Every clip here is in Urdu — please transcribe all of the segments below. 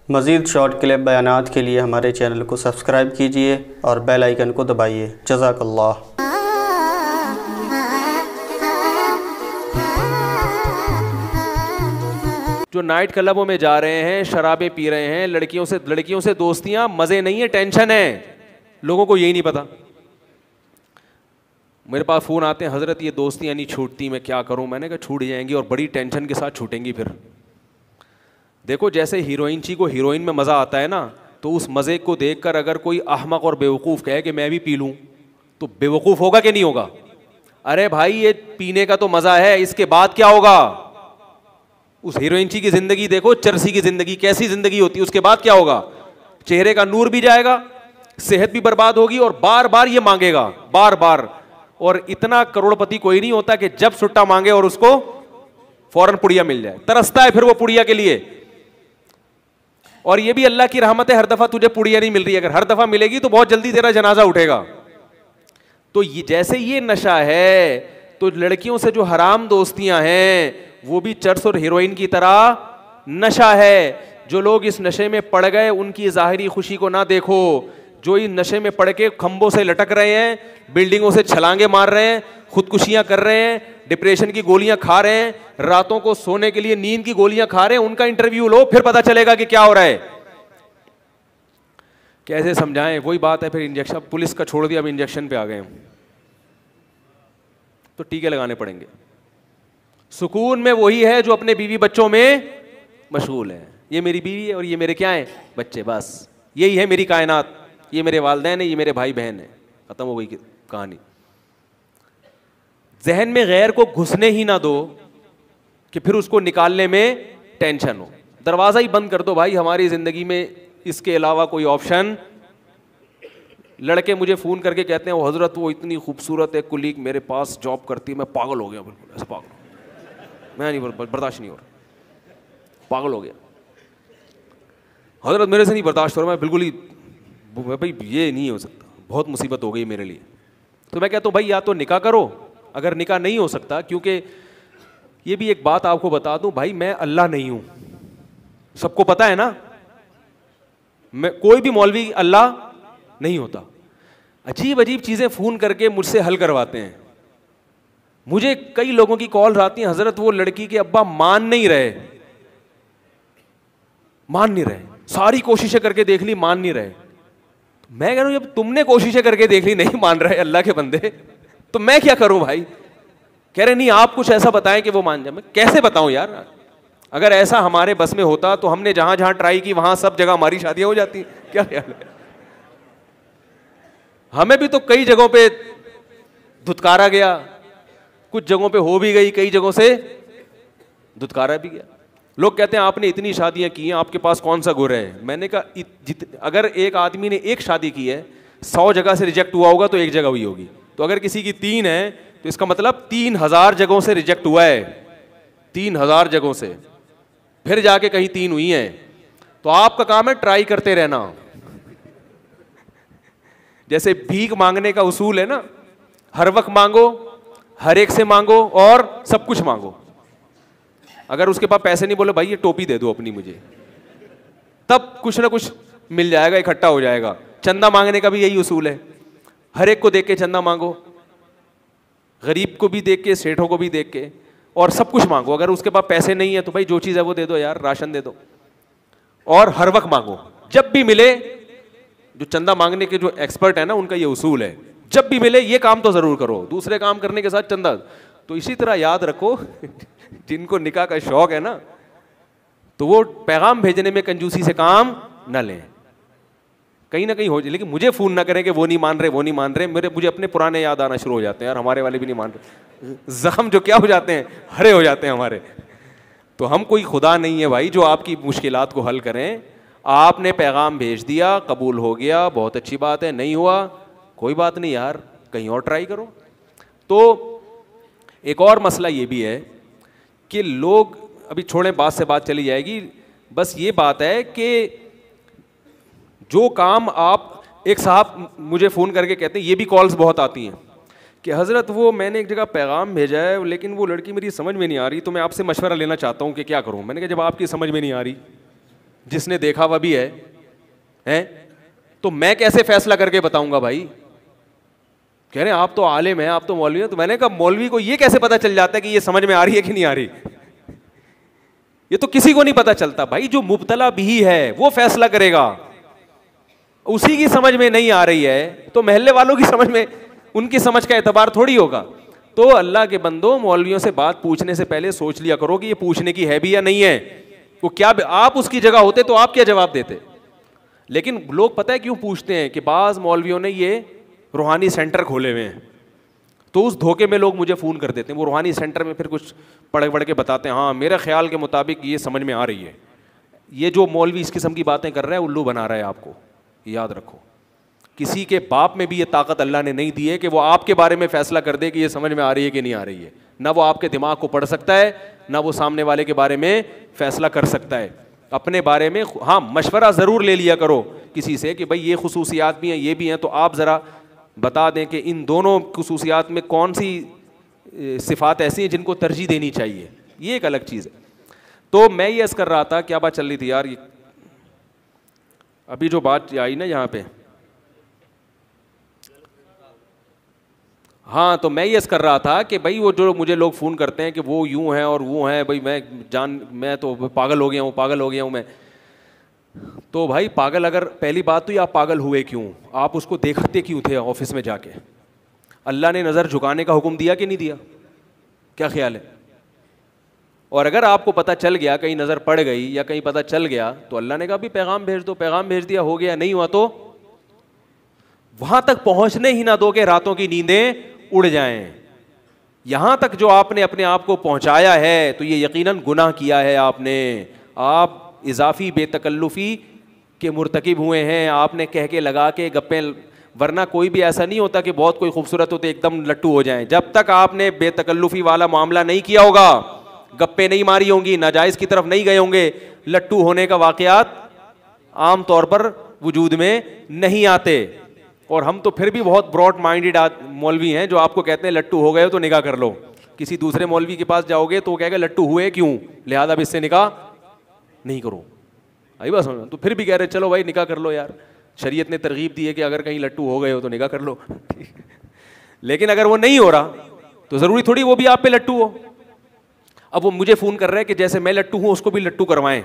مزید شارٹ کلپ بیانات کے لیے ہمارے چینل کو سبسکرائب کیجیے اور بیل آئیکن کو دبائیے۔ جزاک اللہ۔ جو نائٹ کلبوں میں جا رہے ہیں، شرابیں پی رہے ہیں، لڑکیوں سے دوستیاں، مزے نہیں ہیں، ٹینشن ہے، لوگوں کو یہی نہیں پتا۔ میرے پاس فون آتے ہیں، حضرت یہ دوستیاں نہیں چھوٹتی، میں کیا کروں؟ میں نے کہا چھوٹ جائیں گی اور بڑی ٹینشن کے ساتھ چھوٹیں گی۔ پھر دیکھو جیسے ہیروئن چی کو ہیروئن میں مزہ آتا ہے نا، تو اس مزے کو دیکھ کر اگر کوئی احمق اور بیوقوف کہے کہ میں بھی پی لوں تو بیوقوف ہوگا کہ نہیں ہوگا؟ ارے بھائی یہ پینے کا تو مزہ ہے، اس کے بعد کیا ہوگا؟ اس ہیروئن چی کی زندگی دیکھو، چرسی کی زندگی کیسی زندگی ہوتی ہے، اس کے بعد کیا ہوگا؟ چہرے کا نور بھی جائے گا، صحت بھی برباد ہوگی، اور بار بار یہ مانگے گا، بار بار۔ اور اتنا کروڑ پتی کوئی نہیں ہوتا کہ جب سٹا مانگے اور اس کو فوراً پڑیا مل جائے، ترستا ہے پھر وہ پڑیا کے لیے۔ اور یہ بھی اللہ کی رحمت ہے، ہر دفعہ تجھے پڑیا نہیں مل رہی، اگر ہر دفعہ ملے گی تو بہت جلدی تیرا جنازہ اٹھے گا۔ تو یہ جیسے یہ نشہ ہے، تو لڑکیوں سے جو حرام دوستیاں ہیں وہ بھی چرس اور ہیروئن کی طرح نشہ ہے۔ جو لوگ اس نشے میں پڑ گئے ان کی ظاہری خوشی کو نہ دیکھو، جو اس نشے میں پڑ کے کھمبوں سے لٹک رہے ہیں، بلڈنگوں سے چھلانگے مار رہے ہیں، خودکشیاں کر رہے ہیں، ڈپریشن کی گولیاں کھا رہے ہیں، راتوں کو سونے کے لیے نیند کی گولیاں کھا رہے ہیں، ان کا انٹرویو لو، پھر پتا چلے گا کہ کیا ہو رہا ہے۔ کیسے سمجھائیں؟ وہی بات ہے، پھر انجیکشن پولیس کا چھوڑ دیا، اب انجیکشن پہ آ گئے ہم، تو ٹیکے لگانے پڑیں گے۔ سکون میں وہی ہے جو اپنے بیوی بچوں میں مشغول ہے، یہ میری بیوی ہے اور یہ میرے کیا ہیں؟ بچے، بس یہی ہے میری کائنات، یہ میرے والدین ہیں، یہ میرے بھائی بہن ہیں، ختم ہو گئی کہانی۔ ذہن میں غیر کو گھسنے ہی نہ دو کہ پھر اس کو نکالنے میں ٹینشن ہو، دروازہ ہی بند کر دو بھائی، ہماری زندگی میں اس کے علاوہ کوئی آپشن۔ لڑکے مجھے فون کر کے کہتے ہیں وہ حضرت وہ اتنی خوبصورت ہے کلیگ میرے پاس جاب کرتی ہے، میں پاگل ہو گیا، بالکل ایسا پاگل، میں نہیں برداشت نہیں ہو رہا، پاگل ہو گیا حضرت، میرے سے نہیں برداشت ہو رہا، میں بالکل ہی بھائی یہ نہیں ہو سکتا، بہت مصیبت ہو گئی میرے لیے۔ تو میں کہتا ہوں بھائی یا تو نکاح کرو، اگر نکاح نہیں ہو سکتا، کیونکہ یہ بھی ایک بات آپ کو بتا دوں بھائی، میں اللہ نہیں ہوں، سب کو پتا ہے نا، میں کوئی بھی مولوی اللہ نہیں ہوتا۔ عجیب عجیب چیزیں فون کر کے مجھ سے حل کرواتے ہیں، مجھے کئی لوگوں کی کال آتی ہیں، حضرت وہ لڑکی کے ابا مان نہیں رہے، ساری کوششیں کر کے دیکھ لی، مان نہیں رہے۔ میں کہہ رہا ہوں جب تم نے کوششیں کر کے دیکھ لی نہیں مان رہے اللہ کے بندے، تو میں کیا کروں بھائی؟ کہہ رہے نہیں آپ کچھ ایسا بتائیں کہ وہ مان جائے۔ میں کیسے بتاؤں یار؟ اگر ایسا ہمارے بس میں ہوتا تو ہم نے جہاں جہاں ٹرائی کی وہاں سب جگہ ہماری شادیاں ہو جاتی، کیا خیال ہے؟ ہمیں بھی تو کئی جگہوں پہ دھتکارا گیا، کچھ جگہوں پہ ہو بھی گئی، کئی جگہوں سے دھتکارا بھی گیا۔ لوگ کہتے ہیں آپ نے اتنی شادیاں کی ہیں، آپ کے پاس کون سا گر ہے؟ میں نے کہا اگر ایک آدمی نے ایک شادی کی ہے، 100 جگہ سے ریجیکٹ ہوا ہوگا تو ایک جگہ ہوئی ہوگی، تو اگر کسی کی 3 ہے تو اس کا مطلب 3000 جگہوں سے ریجیکٹ ہوا ہے، 3000 جگہوں سے، پھر جا کے کہیں 3 ہوئی ہیں۔ تو آپ کا کام ہے ٹرائی کرتے رہنا، جیسے بھیک مانگنے کا اصول ہے نا، ہر وقت مانگو، ہر ایک سے مانگو اور سب کچھ مانگو۔ اگر اس کے پاس پیسے نہیں، بولے بھائی یہ ٹوپی دے دو اپنی مجھے، تب کچھ نہ کچھ مل جائے گا، اکٹھا ہو جائے گا۔ چندہ مانگنے کا بھی یہی اصول ہے، ہر ایک کو دیکھ کے چندہ مانگو، غریب کو بھی دیکھ کے، سیٹھوں کو بھی دیکھ کے، اور سب کچھ مانگو۔ اگر اس کے پاس پیسے نہیں ہے تو بھائی جو چیز ہے وہ دے دو یار، راشن دے دو، اور ہر وقت مانگو، جب بھی ملے۔ جو چندہ مانگنے کے جو ایکسپرٹ ہیں نا ان کا یہ اصول ہے، جب بھی ملے یہ کام تو ضرور کرو، دوسرے کام کرنے کے ساتھ چندہ۔ تو اسی طرح یاد رکھو جن کو نکاح کا شوق ہے نا، تو وہ پیغام بھیجنے میں کنجوسی سے کام نہ لیں، کہیں نہ کہیں ہو جائے، لیکن مجھے فون نہ کریں کہ وہ نہیں مان رہے، مجھے اپنے پرانے یاد آنا شروع ہو جاتے ہیں، یار ہمارے والے بھی نہیں مان رہے، زخم جو کیا ہو جاتے ہیں، ہرے ہو جاتے ہیں ہمارے۔ تو ہم کوئی خدا نہیں ہے بھائی جو آپ کی مشکلات کو حل کریں۔ آپ نے پیغام بھیج دیا، قبول ہو گیا، بہت اچھی بات ہے، نہیں ہوا کوئی بات نہیں یار، کہیں اور ٹرائی کرو۔ تو ایک اور مسئلہ یہ بھی ہے کہ لوگ، ابھی چھوڑیں بات سے بات چلی جائے گی، بس یہ بات ہے کہ جو کام آپ، ایک صاحب مجھے فون کر کے کہتے ہیں، یہ بھی کالز بہت آتی ہیں کہ حضرت وہ میں نے ایک جگہ پیغام بھیجا ہے لیکن وہ لڑکی میری سمجھ میں نہیں آ رہی، تو میں آپ سے مشورہ لینا چاہتا ہوں کہ کیا کروں۔ میں نے کہا جب آپ کی سمجھ میں نہیں آ رہی جس نے دیکھا ہوا بھی ہے تو میں کیسے فیصلہ کر کے بتاؤں گا بھائی؟ کہہ رہے ہیں آپ تو عالم ہیں, آپ تو مولوی ہیں. تو میں نے کہا مولوی کو یہ کیسے پتا چل جاتا ہے کہ یہ سمجھ میں آ رہی ہے کہ نہیں آ رہی؟ یہ تو کسی کو نہیں پتا چلتا بھائی. جو مبتلا بھی ہے وہ فیصلہ کرے گا. اسی کی سمجھ میں نہیں آ رہی ہے تو محلے والوں کی سمجھ میں, ان کی سمجھ کا اعتبار تھوڑی ہوگا. تو اللہ کے بندو, مولویوں سے بات پوچھنے سے پہلے سوچ لیا کرو کہ یہ پوچھنے کی ہے بھی یا نہیں ہے. وہ کیا آپ اس کی جگہ ہوتے تو آپ کیا جواب دیتے؟ لیکن لوگ پتہ ہے کیوں پوچھتے ہیں کہ بعض مولویوں نے یہ روحانی سینٹر کھولے ہوئے ہیں, تو اس دھوکے میں لوگ مجھے فون کر دیتے ہیں. وہ روحانی سینٹر میں پھر کچھ پڑھ کے بتاتے ہیں, ہاں میرے خیال کے مطابق یہ سمجھ میں آ رہی ہے. یہ جو مولوی اس قسم کی باتیں کر رہا ہے الو بنا رہا ہے آپ کو. یاد رکھو, کسی کے باپ میں بھی یہ طاقت اللہ نے نہیں دی ہے کہ وہ آپ کے بارے میں فیصلہ کر دے کہ یہ سمجھ میں آ رہی ہے کہ نہیں آ رہی ہے. نہ وہ آپ کے دماغ کو پڑھ سکتا ہے, نہ وہ سامنے والے کے بارے میں فیصلہ کر سکتا ہے. اپنے بارے میں ہاں مشورہ ضرور لے لیا کرو کسی سے کہ بھائی یہ خصوصیات بھی ہیں, یہ بھی ہیں, تو آپ ذرا بتا دیں کہ ان دونوں خصوصیات میں کون سی صفات ایسی ہیں جن کو ترجیح دینی چاہیے. یہ ایک الگ چیز ہے. تو میں یہ عرض کر رہا تھا, کیا بات چل رہی تھی یار, یہ ابھی جو بات آئی نا یہاں پہ, ہاں تو میں یہ عرض کر رہا تھا کہ بھائی وہ جو مجھے لوگ فون کرتے ہیں کہ وہ یوں ہیں اور وہ ہیں, بھائی میں تو پاگل ہو گیا ہوں میں. تو بھائی پاگل, اگر پہلی بات تو یہ آپ پاگل ہوئے کیوں, آپ اس کو دیکھتے کیوں تھے آفس میں جا کے؟ اللہ نے نظر جھکانے کا حکم دیا کہ نہیں دیا؟ کیا خیال ہے؟ اور اگر آپ کو پتہ چل گیا, کہیں نظر پڑ گئی یا کہیں پتہ چل گیا, تو اللہ نے کہا بھی پیغام بھیج دو. پیغام بھیج دیا, ہو گیا. نہیں ہوا تو وہاں تک پہنچنے ہی نہ دو کہ راتوں کی نیندیں اڑ جائیں. یہاں تک جو آپ نے اپنے آپ کو پہنچایا ہے تو یہ یقیناً گناہ کیا ہے آپ نے. آپ اضافی بے تکلفی کے مرتکب ہوئے ہیں. آپ نے کہہ کے لگا کے گپیں, ورنہ کوئی بھی ایسا نہیں ہوتا کہ بہت کوئی خوبصورت ہوتے ایک دم لٹو ہو جائیں. جب تک آپ نے بے تکلفی والا معاملہ نہیں کیا ہوگا, گپیں نہیں ماری ہوں گی, ناجائز کی طرف نہیں گئے ہوں گے, لٹو ہونے کا واقعات عام طور پر وجود میں نہیں آتے. اور ہم تو پھر بھی بہت براڈ مائنڈیڈ مولوی ہیں جو آپ کو کہتے ہیں لٹو ہو گئے تو نکاح کر لو. کسی دوسرے مولوی کے پاس جاؤ گے تو وہ کہے گا لٹو ہوئے کیوں, لہٰذا اب اس سے نکاح نہیں کرو. آئی بات سمجھ؟ تو پھر بھی کہہ رہے چلو بھائی نکاح کر لو یار, شریعت نے ترغیب دی ہے کہ اگر کہیں لٹو ہو گئے ہو تو نکاح کر لو. لیکن اگر وہ نہیں ہو رہا تو ضروری تھوڑی وہ بھی آپ پہ لٹو ہو. اب وہ مجھے فون کر رہے ہیں کہ جیسے میں لٹو ہوں اس کو بھی لٹو کروائیں.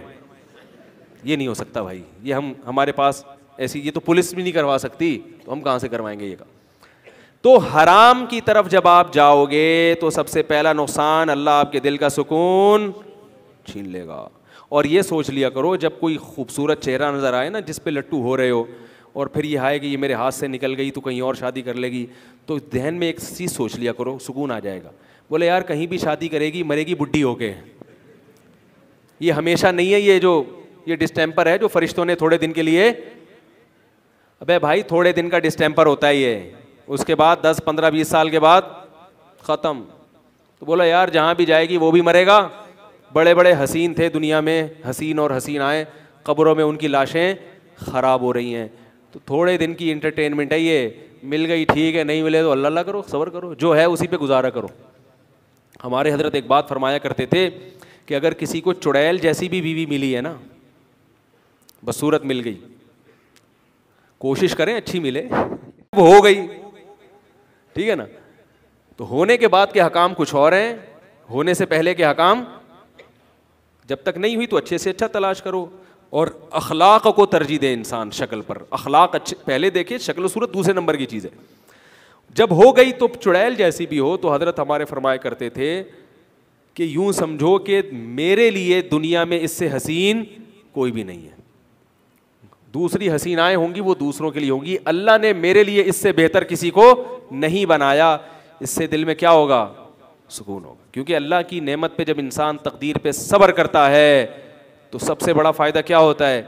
یہ نہیں ہو سکتا بھائی, یہ ہمارے پاس ایسی, یہ تو پولیس بھی نہیں کروا سکتی, تو ہم کہاں سے کروائیں گے یہ کام. تو حرام کی طرف جب آپ جاؤ گے تو سب سے پہلا نقصان, اللہ آپ کے دل کا سکون چھین لے گا. اور یہ سوچ لیا کرو جب کوئی خوبصورت چہرہ نظر آئے نا جس پہ لٹو ہو رہے ہو, اور پھر یہ آئے کہ یہ میرے ہاتھ سے نکل گئی تو کہیں اور شادی کر لے گی, تو ذہن میں ایک چیز سوچ لیا کرو, سکون آ جائے گا. بولے یار کہیں بھی شادی کرے گی مرے گی بڈھی ہو کے, یہ ہمیشہ نہیں ہے. یہ ڈسٹیمپر ہے جو فرشتوں نے تھوڑے دن کے لیے, ابے بھائی تھوڑے دن کا ڈسٹیمپر ہوتا ہے یہ, اس کے بعد 10 15 20 سال کے بعد ختم. تو بولا یار جہاں بھی جائے گی وہ بھی مرے گا. بڑے بڑے حسین تھے دنیا میں, حسین اور حسین آئے, قبروں میں ان کی لاشیں خراب ہو رہی ہیں. تو تھوڑے دن کی انٹرٹینمنٹ ہے یہ, مل گئی ٹھیک ہے, نہیں ملے تو اللہ اللہ کرو, صبر کرو, جو ہے اسی پہ گزارا کرو. ہمارے حضرت ایک بات فرمایا کرتے تھے کہ اگر کسی کو چڑیل جیسی بھی بیوی ملی ہے نا, بس صورت مل گئی, کوشش کریں اچھی ملے, وہ ہو گئی ٹھیک ہے نا. تو ہونے کے بعد کے حکام کچھ اور ہیں, ہونے سے پہلے کے حکام جب تک نہیں ہوئی تو اچھے سے اچھا تلاش کرو. اور اخلاق کو ترجیح دے انسان شکل پر, اخلاق اچھے پہلے دیکھے, شکل و صورت دوسرے نمبر کی چیز ہے. جب ہو گئی تو چڑیل جیسی بھی ہو, تو حضرت ہمارے فرمایا کرتے تھے کہ یوں سمجھو کہ میرے لیے دنیا میں اس سے حسین کوئی بھی نہیں ہے. دوسری حسینائیں ہوں گی وہ دوسروں کے لیے ہوں گی, اللہ نے میرے لیے اس سے بہتر کسی کو نہیں بنایا. اس سے دل میں کیا ہوگا, سکون ہوگا. کیونکہ اللہ کی نعمت پہ جب انسان تقدیر پہ صبر کرتا ہے تو سب سے بڑا فائدہ کیا ہوتا ہے,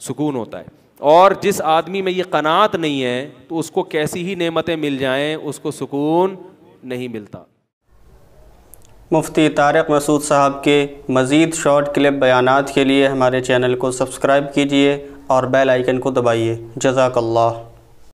سکون ہوتا ہے. اور جس آدمی میں یہ قناعت نہیں ہے تو اس کو کیسی ہی نعمتیں مل جائیں اس کو سکون نہیں ملتا. مفتی طارق مسعود صاحب کے مزید شارٹ کلپ بیانات کے لیے ہمارے چینل کو سبسکرائب کیجیے اور بیل آئیکن کو دبائیے. جزاک اللہ.